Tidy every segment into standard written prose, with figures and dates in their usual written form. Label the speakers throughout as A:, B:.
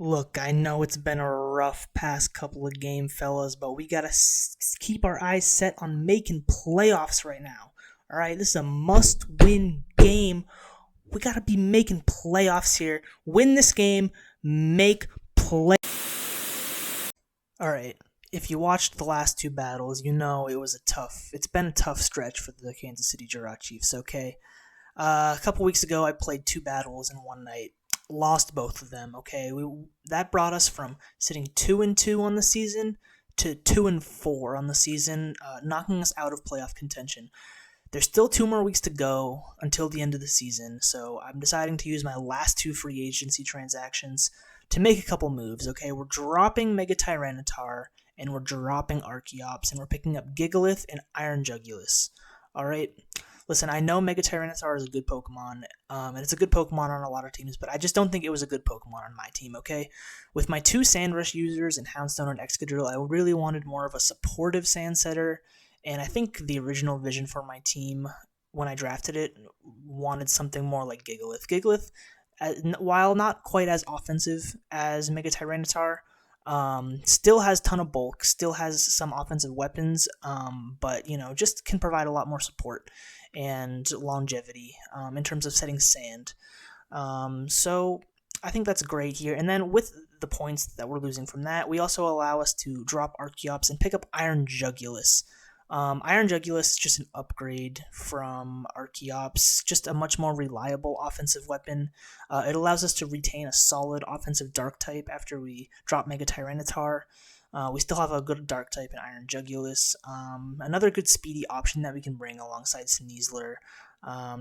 A: Look, I know it's been a rough past couple of game, fellas, but we gotta keep our eyes set on making playoffs right now. All right, this is a must-win game. We gotta be making playoffs here. Win this game, make play. All right. If you watched the last two battles, you know it's been a tough stretch for the Kansas City Jirachiefs. Okay, a couple weeks ago, I played two battles in one night. Lost both of them. Okay, that brought us from sitting 2-2 on the season to 2-4 on the season, knocking us out of playoff contention. There's still 2 more weeks to go until the end of the season, so I'm deciding to use my last two free agency transactions to make a couple moves. Okay, we're dropping Mega Tyranitar and we're dropping Archeops, and we're picking up Gigalith and Iron Jugulus. All right. Listen, I know Mega Tyranitar is a good Pokemon, and it's a good Pokemon on a lot of teams, but I just don't think it was a good Pokemon on my team, okay? With my two Sandrush users in Houndstone and Excadrill, I really wanted more of a supportive Sand Setter, and I think the original vision for my team when I drafted it wanted something more like Gigalith. Gigalith, while not quite as offensive as Mega Tyranitar, still has ton of bulk, still has some offensive weapons, but just can provide a lot more support and longevity in terms of setting sand. So I think that's great here. And then with the points that we're losing from that, we also allow us to drop Archeops and pick up Iron Jugulus. Iron Jugulus is just an upgrade from Archeops, just a much more reliable offensive weapon. It allows us to retain a solid offensive dark type after we drop Mega Tyranitar. We still have a good dark type in Iron Jugulus. Another good speedy option that we can bring alongside Sneasler.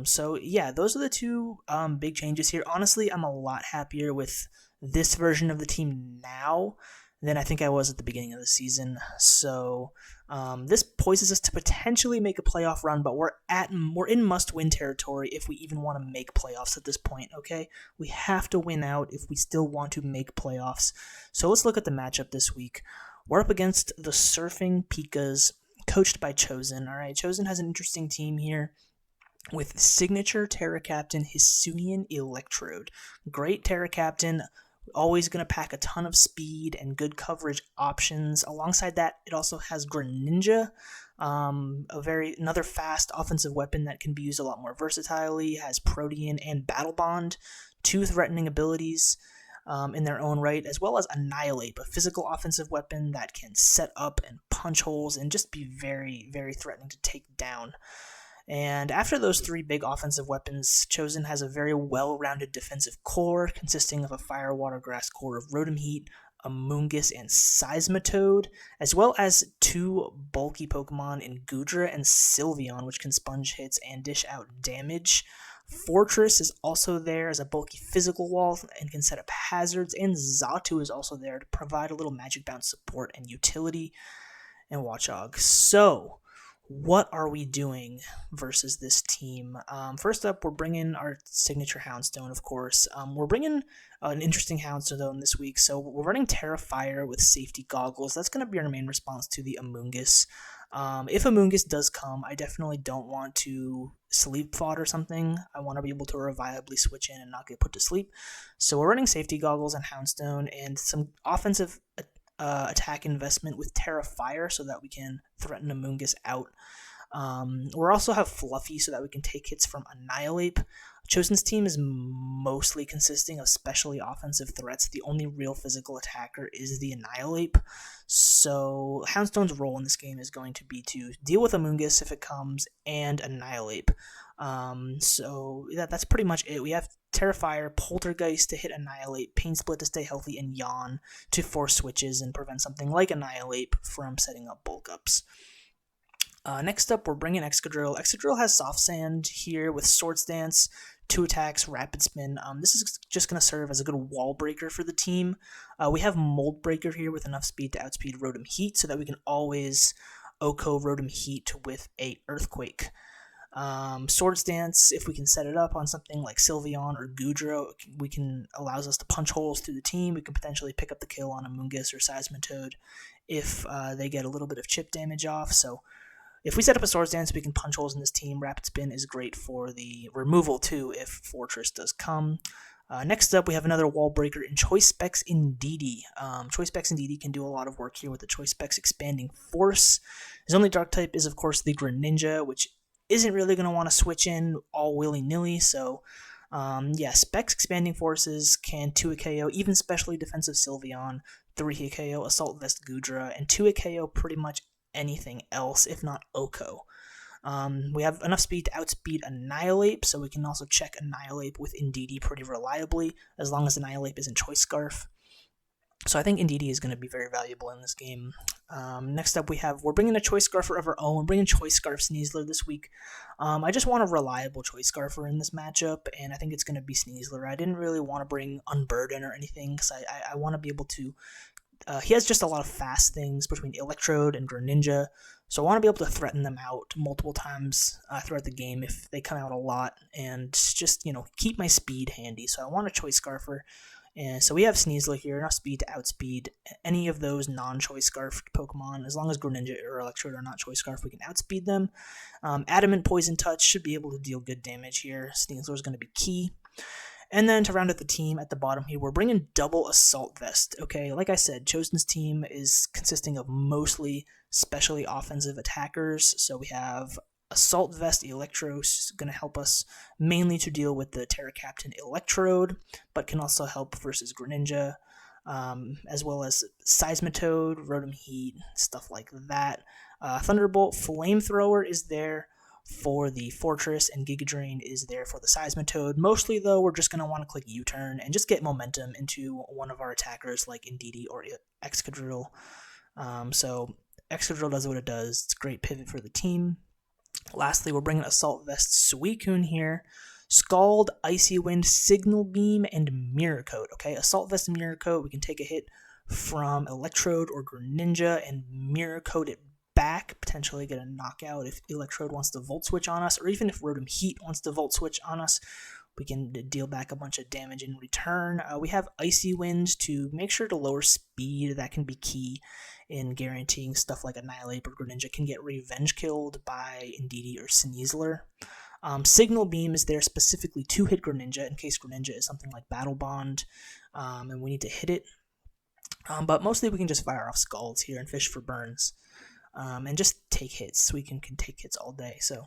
A: So yeah, those are the two big changes here. Honestly, I'm a lot happier with this version of the team now than I think I was at the beginning of the season. So this poises us to potentially make a playoff run, but we're in must-win territory if we even want to make playoffs at this point. Okay, we have to win out if we still want to make playoffs. So let's look at the matchup this week. We're up against the Surfing Pikas, coached by Chosen. All right, Chosen has an interesting team here with signature Terra Captain Hisuian Electrode. Great Terra Captain. Always going to pack a ton of speed and good coverage options. Alongside that, it also has Greninja, another fast offensive weapon that can be used a lot more versatilely. Has Protean and Battle Bond, two threatening abilities in their own right, as well as Annihilate, a physical offensive weapon that can set up and punch holes and just be very, very threatening to take down. And after those three big offensive weapons, Chosen has a very well-rounded defensive core consisting of a Fire, Water, Grass core of Rotom Heat, Amoonguss, and Seismitoad, as well as two bulky Pokemon in Goodra and Sylveon, which can sponge hits and dish out damage. Fortress is also there as a bulky physical wall and can set up hazards, and Xatu is also there to provide a little Magic Bounce support and utility, and Watchog. So what are we doing versus this team? First up, we're bringing our signature Houndstone, of course. We're bringing an interesting Houndstone this week. So we're running Terrafire with safety goggles. That's going to be our main response to the Amoonguss. If Amoonguss does come, I definitely don't want to sleep fodder something. I want to be able to reliably switch in and not get put to sleep. So we're running safety goggles and Houndstone and some offensive attack investment with Terrafire so that we can threaten Amoonguss out. We also have Fluffy so that we can take hits from Annihilate. Chosen's team is mostly consisting of specially offensive threats. The only real physical attacker is the Annihilate. So Houndstone's role in this game is going to be to deal with Amoonguss if it comes and Annihilate. So that's pretty much it. We have Terrafire, Poltergeist to hit Annihilate, Pain Split to stay healthy, and Yawn to force switches and prevent something like Annihilate from setting up bulk ups. Next up, we're bringing Excadrill. Excadrill has Soft Sand here with Swords Dance, 2 attacks, Rapid Spin. This is just going to serve as a good wall breaker for the team. We have Mold Breaker here with enough speed to outspeed Rotom Heat so that we can always OHKO Rotom Heat with a Earthquake. Swords Dance, if we can set it up on something like Sylveon or Goodra, allows us to punch holes through the team. We can potentially pick up the kill on Amoonguss or Seismitoad if they get a little bit of chip damage off. So if we set up a Swords Dance, we can punch holes in this team. Rapid Spin is great for the removal too if Fortress does come. Next up, we have another wall breaker in Choice Specs Indeedee. Choice Specs Indeedee can do a lot of work here with the Choice Specs Expanding Force. His only dark type is, of course, the Greninja, which isn't really going to want to switch in all willy-nilly, so yeah, Specs Expanding Forces can 2-hit KO, even Specially Defensive Sylveon, 3-hit KO Assault Vest Goodra, and 2-hit KO pretty much anything else, if not Oko. We have enough speed to outspeed Annihilate, so we can also check Annihilate with Indeedee pretty reliably, as long as Annihilate isn't Choice Scarf. So I think Indeedee is going to be very valuable in this game. Next up, we're bringing a Choice Scarfer of our own. We're bringing Choice Scarf Sneasler this week. I just want a reliable Choice Scarfer in this matchup, and I think it's going to be Sneasler. I didn't really want to bring Unburden or anything, because I want to be able to... he has just a lot of fast things between Electrode and Greninja, so I want to be able to threaten them out multiple times throughout the game if they come out a lot, and just, keep my speed handy. So I want a Choice Scarfer. And so we have Sneasler here, enough speed to outspeed any of those non-Choice Scarfed Pokemon. As long as Greninja or Electrode are not Choice Scarf, we can outspeed them. Adamant Poison Touch should be able to deal good damage here. Sneasler is going to be key. And then to round out the team at the bottom here, we're bringing double Assault Vest. Okay, like I said, Chosen's team is consisting of mostly specially offensive attackers. So we have Assault Vest Electros, going to help us mainly to deal with the Terra Captain Electrode, but can also help versus Greninja, as well as Seismitoad, Rotom Heat, stuff like that. Thunderbolt Flamethrower is there for the Fortress, and Giga Drain is there for the Seismitoad. Mostly, though, we're just going to want to click U-turn and just get momentum into one of our attackers like Indeedee or Excadrill. So Excadrill does what it does. It's a great pivot for the team. Lastly, we're bringing Assault Vest Suicune here. Scald, Icy Wind, Signal Beam, and Mirror Coat. Okay, Assault Vest and Mirror Coat, we can take a hit from Electrode or Greninja and Mirror Coat it back, potentially get a knockout if Electrode wants to Volt Switch on us, or even if Rotom Heat wants to Volt Switch on us. We can deal back a bunch of damage in return. We have Icy Wind to make sure to lower speed. That can be key in guaranteeing stuff like Annihilate or Greninja can get revenge killed by Indeedee or Sneasler. Signal Beam is there specifically to hit Greninja in case Greninja is something like Battle Bond, and we need to hit it. But mostly we can just fire off Scalds here and fish for burns, and just take hits. Suicune can take hits all day. So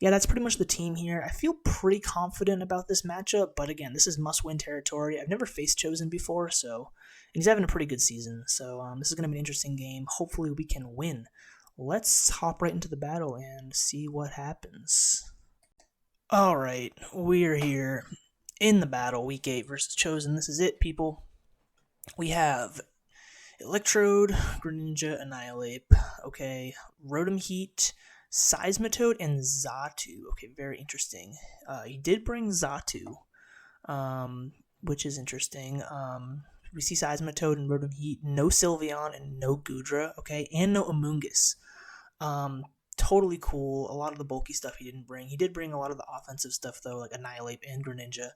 A: yeah, that's pretty much the team here. I feel pretty confident about this matchup, but again, this is must-win territory. I've never faced Chosen before, and he's having a pretty good season, so this is going to be an interesting game. Hopefully we can win. Let's hop right into the battle and see what happens. Alright, we're here in the battle, Week 8 versus Chosen. This is it, people. We have Electrode, Greninja, Annihilate, okay, Rotom Heat, Seismitoad, and Xatu. Okay, very interesting. He did bring Xatu, which is interesting. We see Seismitoad and Rotom Heat, no Sylveon and no Goodra, okay, and no Amoonguss. Totally cool. A lot of the bulky stuff he didn't bring. He did bring a lot of the offensive stuff, though, like Annihilate and Greninja.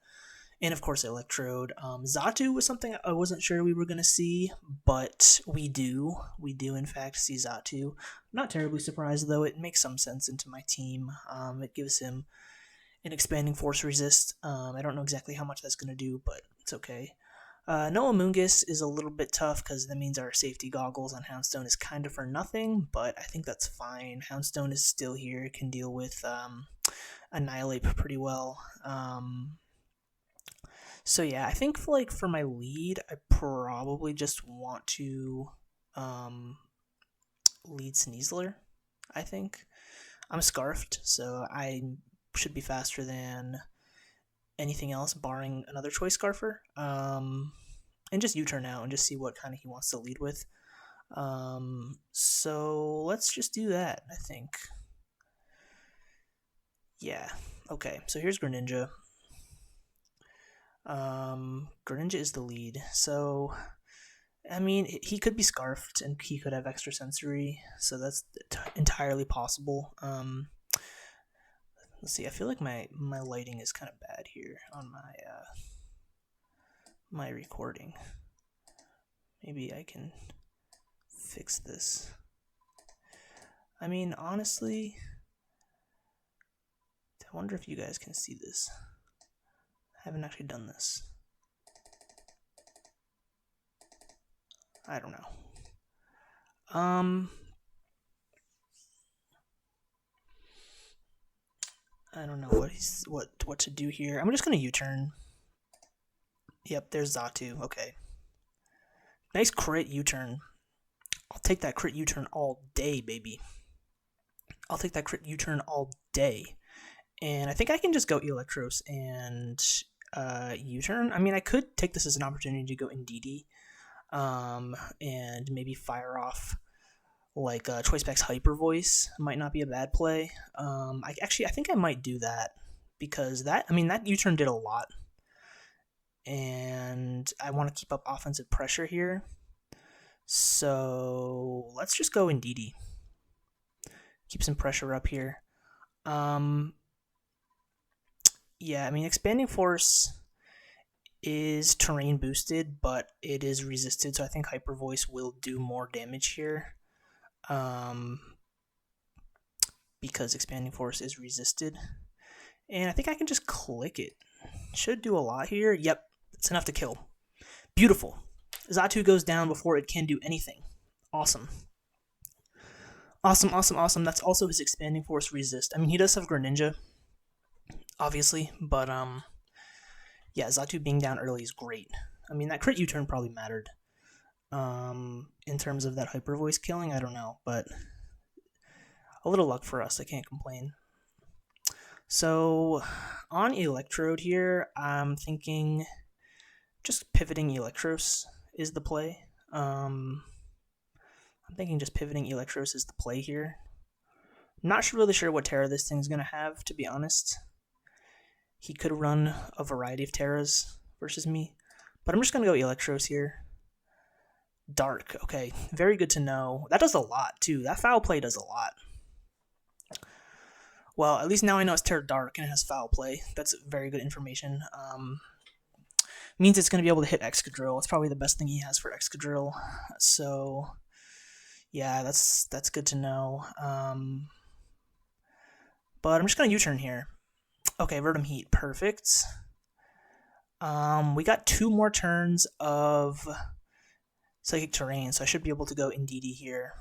A: And, of course, Electrode. Xatu was something I wasn't sure we were going to see, but we do. We do, in fact, see Xatu. Not terribly surprised, though. It makes some sense into my team. It gives him an expanding force resist. I don't know exactly how much that's going to do, but it's okay. No Amoonguss is a little bit tough because that means our safety goggles on Houndstone is kind of for nothing, but I think that's fine. Houndstone is still here, can deal with Annihilate pretty well. So yeah, I think for my lead, I probably just want to lead Sneasler, I think. I'm Scarfed, so I should be faster than anything else, barring another Choice Scarfer. And just U-turn out and just see what kind of he wants to lead with. So let's just do that, I think. Yeah, okay, so here's Greninja. Greninja is the lead, so I mean, he could be Scarfed and he could have extra sensory, so that's entirely possible. Let's see, I feel like my lighting is kind of bad here on my recording. Maybe I can fix this. I mean, honestly, I wonder if you guys can see this. I haven't actually done this. I don't know. I don't know what to do here. I'm just gonna U-turn. Yep, there's Xatu. Okay. Nice crit U-turn. I'll take that crit U-turn all day, baby. I'll take that crit U-turn all day. And I think I can just go Electros and U-turn. I mean, I could take this as an opportunity to go Indeedee, and maybe fire off like Choice Specs Hyper Voice. Might not be a bad play. I think I might do that because that U-turn did a lot, and I want to keep up offensive pressure here. So let's just go Indeedee. Keep some pressure up here. Yeah, I mean, Expanding Force is terrain boosted, but it is resisted, so I think Hyper Voice will do more damage here. Because Expanding Force is resisted. And I think I can just click it. Should do a lot here. Yep, it's enough to kill. Beautiful. Xatu goes down before it can do anything. Awesome. Awesome. That's also his Expanding Force resist. I mean, he does have Greninja, obviously, but yeah, Xatu being down early is great. I mean, that crit U-turn probably mattered. In terms of that Hyper Voice killing, I don't know, but a little luck for us. I can't complain. So on Electrode here, I'm thinking just pivoting Electros is the play. I'm thinking just pivoting Electros is the play here. I'm not really sure what Terra this thing's going to have, to be honest. He could run a variety of Terras versus me, but I'm just going to go Electros here. Dark, okay, very good to know. That does a lot, too. That foul play does a lot. Well, at least now I know it's Terra Dark and it has foul play. That's very good information. Means it's going to be able to hit Excadrill. It's probably the best thing he has for Excadrill. So, yeah, that's good to know. But I'm just going to U-turn here. Okay, Verdum Heat, perfect. We got 2 more turns of Psychic Terrain, so I should be able to go Indeedee here.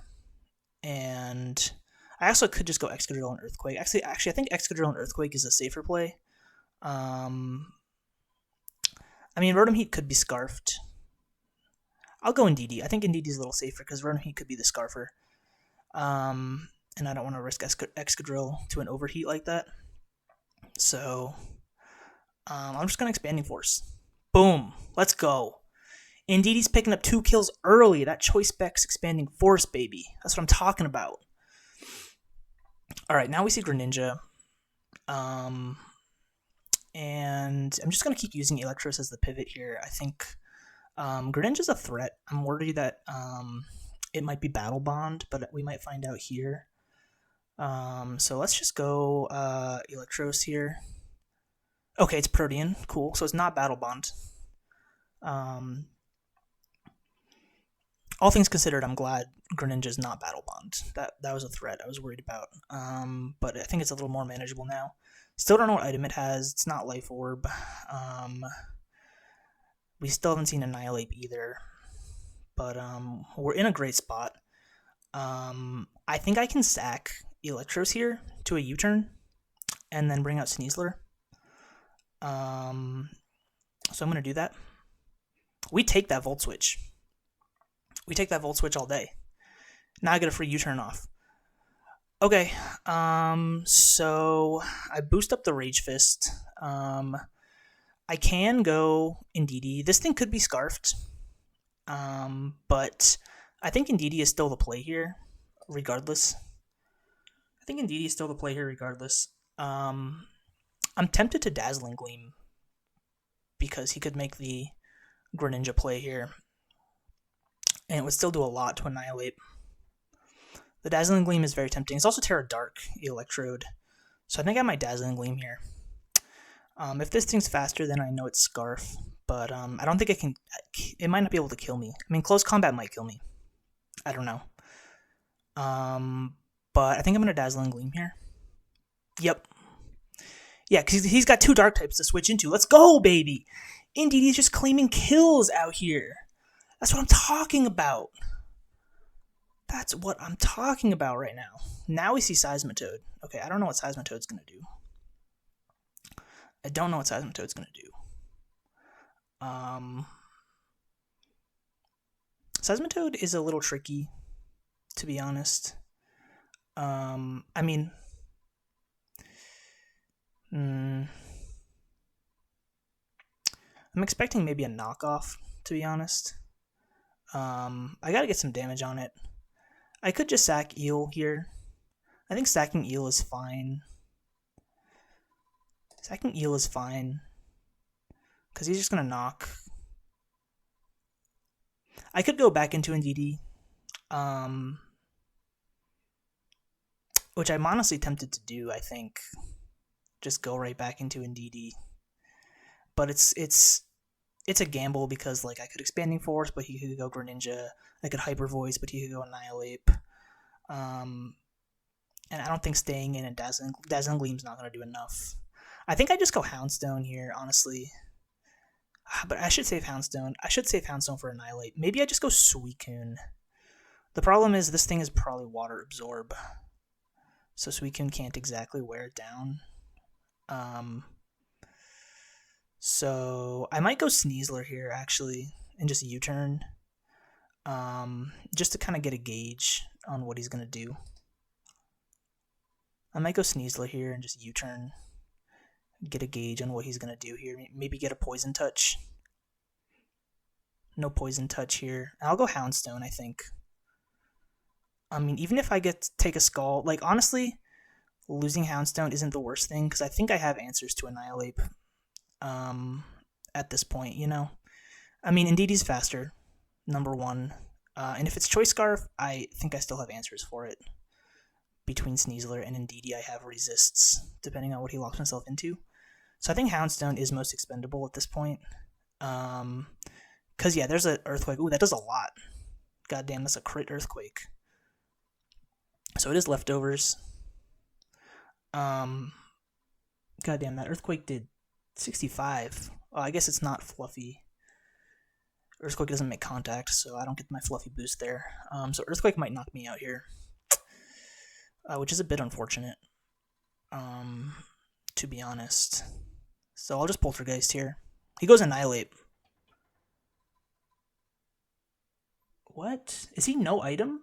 A: And I also could just go Excadrill and Earthquake. Actually, I think Excadrill and Earthquake is a safer play. I mean, Verdum Heat could be Scarfed. I'll go Indeedee. I think Indeedee's a little safer because Verdum Heat could be the Scarfer. And I don't want to risk Excadrill to an Overheat like that. So, I'm just going to Expanding Force. Boom. Let's go. Indeedee's picking up 2 kills early. That Choice Specs Expanding Force, baby. That's what I'm talking about. Alright, now we see Greninja. And I'm just going to keep using Electros as the pivot here. I think Greninja's a threat. I'm worried that it might be Battle Bond, but we might find out here. So let's just go Electros here. Okay, it's Protean. Cool. So it's not Battle Bond. All things considered, I'm glad Greninja's not Battle Bond. That was a threat I was worried about. But I think it's a little more manageable now. Still don't know what item it has. It's not Life Orb. We still haven't seen Annihilate either. But we're in a great spot. I think I can sack Electros here to a U-turn and then bring out Sneasler. So I'm going to do that. We take that Volt Switch. We take that Volt Switch all day. Now I get a free U-turn off. Okay, so I boost up the Rage Fist. I can go Indeedee. This thing could be Scarfed. But I think Indeedee is still the play here, regardless. I'm tempted to Dazzling Gleam because he could make the Greninja play here. And it would still do a lot to Annihilate. The Dazzling Gleam is very tempting. It's also Terra Dark Electrode. So I think I might Dazzling Gleam here. If this thing's faster, then I know it's Scarf. But I don't think it can... It might not be able to kill me. I mean, close combat might kill me. I don't know. But I think I'm going to Dazzling Gleam here. Yep. Yeah, because he's got 2 Dark types to switch into. Let's go, baby! Indeedee's just claiming kills out here. That's what I'm talking about. That's what I'm talking about right now. Now we see Seismitoad. Okay, I don't know what Seismitoad's going to do. I don't know what Seismitoad's going to do. Seismitoad is a little tricky, to be honest. I mean, I'm expecting maybe a knockoff, to be honest. I gotta get some damage on it. I could just sack Eel here. I think sacking Eel is fine. Sacking Eel is fine. Because he's just gonna knock. I could go back into Indeedee. Which I'm honestly tempted to do, I think. Just go right back into Indeedee. But it's a gamble because like I could Expanding Force, but he could go Greninja. I could Hyper Voice, but he could go Annihilate. And I don't think staying in a Dazzling Gleam's not going to do enough. I think I just go Houndstone here, honestly. But I should save Houndstone. I should save Houndstone for Annihilate. Maybe I just go Suicune. The problem is this thing is probably Water Absorb. So Suicune can't exactly wear it down. So I might go Sneasler here, actually, and just U-turn. Just to kind of get a gauge on what he's going to do. I might go Sneasler here and just U-turn. Get a gauge on what he's going to do here. Maybe get a Poison Touch. No Poison Touch here. I'll go Houndstone, I think. I mean, even if I take a Skull, like, honestly, losing Houndstone isn't the worst thing, because I think I have answers to Annihilate at this point, you know? I mean, Indeedee's faster, number one. And if it's Choice Scarf, I think I still have answers for it. Between Sneasler and Indeedee, I have Resists, depending on what he locks himself into. So I think Houndstone is most expendable at this point. Because, yeah, there's an Earthquake. Ooh, that does a lot. Goddamn, that's a crit Earthquake. So it is leftovers. Goddamn, that Earthquake did 65. Oh, I guess it's not fluffy. Earthquake doesn't make contact, so I don't get my fluffy boost there. So Earthquake might knock me out here. Which is a bit unfortunate, to be honest. So I'll just Poltergeist here. He goes Annihilate. What? Is he no item?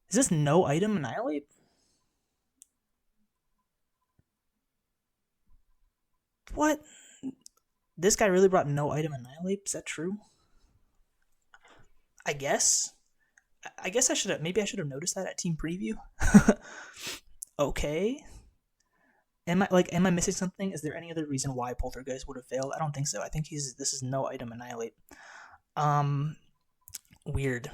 A: Is this no item Annihilate? What? This guy really brought no item Annihilate? Is that true? I guess I should have. Maybe I should have noticed that at team preview. Okay. Am I missing something? Is there any other reason why Poltergeist would have failed? I don't think so. I think this is no item Annihilate. Weird.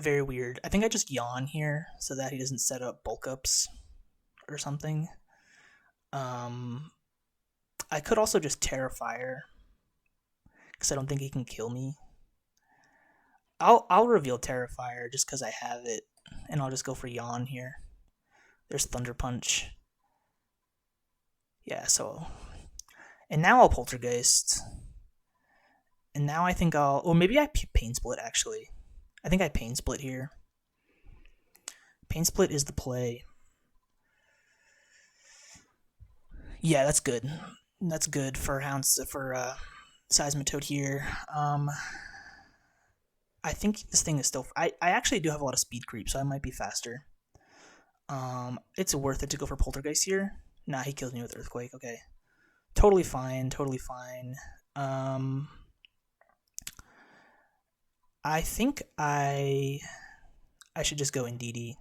A: Very weird. I think I just yawn here so that he doesn't set up bulk ups or something. I could also just Terrifier because I don't think he can kill me. I'll reveal Terrifier just because I have it, and I'll just go for Yawn here. There's Thunder Punch. Yeah, so... And now I'll Poltergeist. And now I think I'll... Or maybe I Pain Split, actually. I think I Pain Split here. Pain Split is the play. Yeah, that's good. That's good for Seismitoad here. I think this thing is still... I actually do have a lot of speed creep, so I might be faster. It's worth it to go for Poltergeist here. Nah, he kills me with Earthquake. Okay. Totally fine. Totally fine. I think I should just go Indeedee.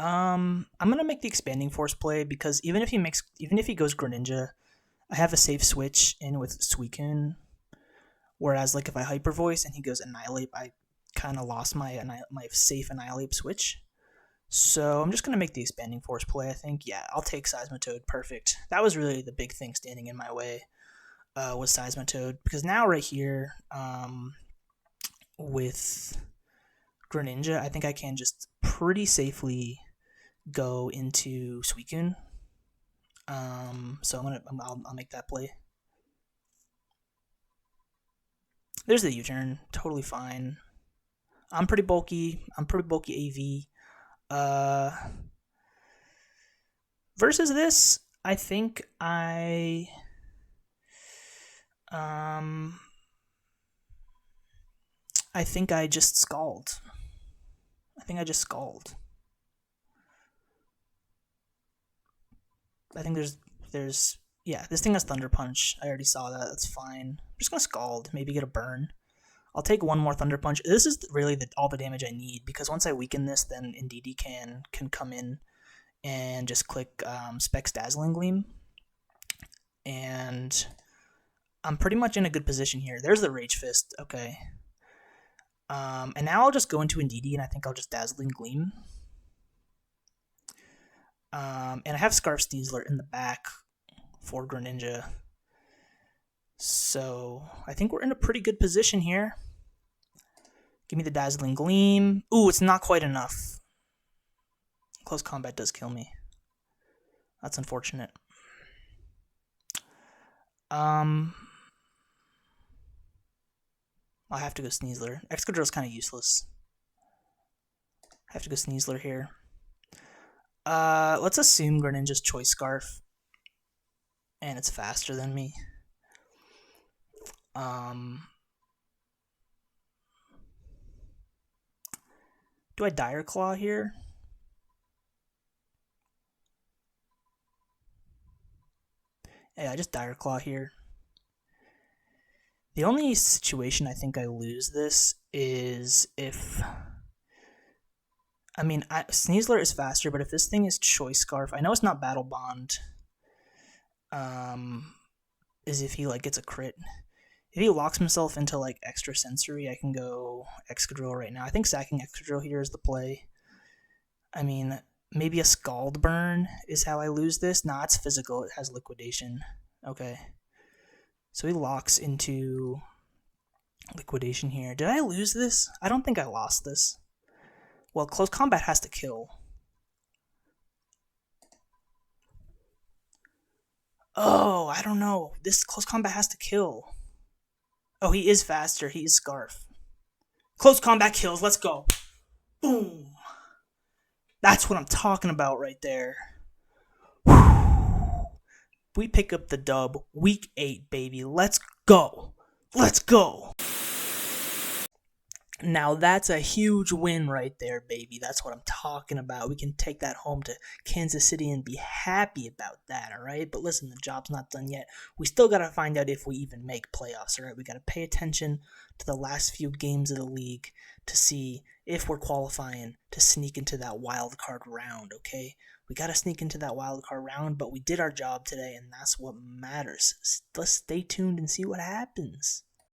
A: I'm gonna make the Expanding Force play because even if he goes Greninja, I have a safe switch in with Suicune. Whereas like if I Hyper Voice and he goes Annihilate, I kind of lost my safe Annihilate switch. So I'm just gonna make the Expanding Force play. I think I'll take Seismitoad. Perfect. That was really the big thing standing in my way. Was Seismitoad because now right here, with Greninja, I think I can just pretty safely go into Suicune. So I'll make that play. There's the U-turn, totally fine. I'm pretty bulky AV. Versus this, I think I just Scald. I think this thing has Thunder Punch. I already saw that. That's fine. I'm just gonna Scald. Maybe get a burn. I'll take one more Thunder Punch. This is really all the damage I need, because once I weaken this, then Indeedee can come in and just click Specs Dazzling Gleam. And I'm pretty much in a good position here. There's the Rage Fist. Okay. And now I'll just go into Indeedee, and I think I'll just Dazzling Gleam. And I have Scarf Sneasler in the back for Greninja. So I think we're in a pretty good position here. Give me the Dazzling Gleam. Ooh, it's not quite enough. Close combat does kill me. That's unfortunate. I have to go Sneasler. Excadrill's kind of useless. I have to go Sneasler here. Let's assume Greninja's Choice Scarf. And it's faster than me. Do I Dire Claw here? Yeah, I just Dire Claw here. The only situation I think I lose this is if... I mean, Sneasler is faster, but if this thing is Choice Scarf... I know it's not Battle Bond. Is if he, like, gets a crit. If he locks himself into, like, Extra Sensory, I can go Excadrill right now. I think sacking Excadrill here is the play. I mean, maybe a Scald Burn is how I lose this. Nah, it's physical. It has Liquidation. Okay. So he locks into Liquidation here. Did I lose this? I don't think I lost this. Well, Close Combat has to kill. Oh, I don't know. This Close Combat has to kill. Oh, he is faster. He is Scarf. Close Combat kills. Let's go. Boom. That's what I'm talking about right there. We pick up the dub. Week 8, baby. Let's go. Let's go. Now that's a huge win right there, baby. That's what I'm talking about. We can take that home to Kansas City and be happy about that, all right? But listen, the job's not done yet. We still got to find out if we even make playoffs, all right? We got to pay attention to the last few games of the league to see if we're qualifying to sneak into that wild card round, okay? We got to sneak into that wild card round, but we did our job today, and that's what matters. Let's stay tuned and see what happens.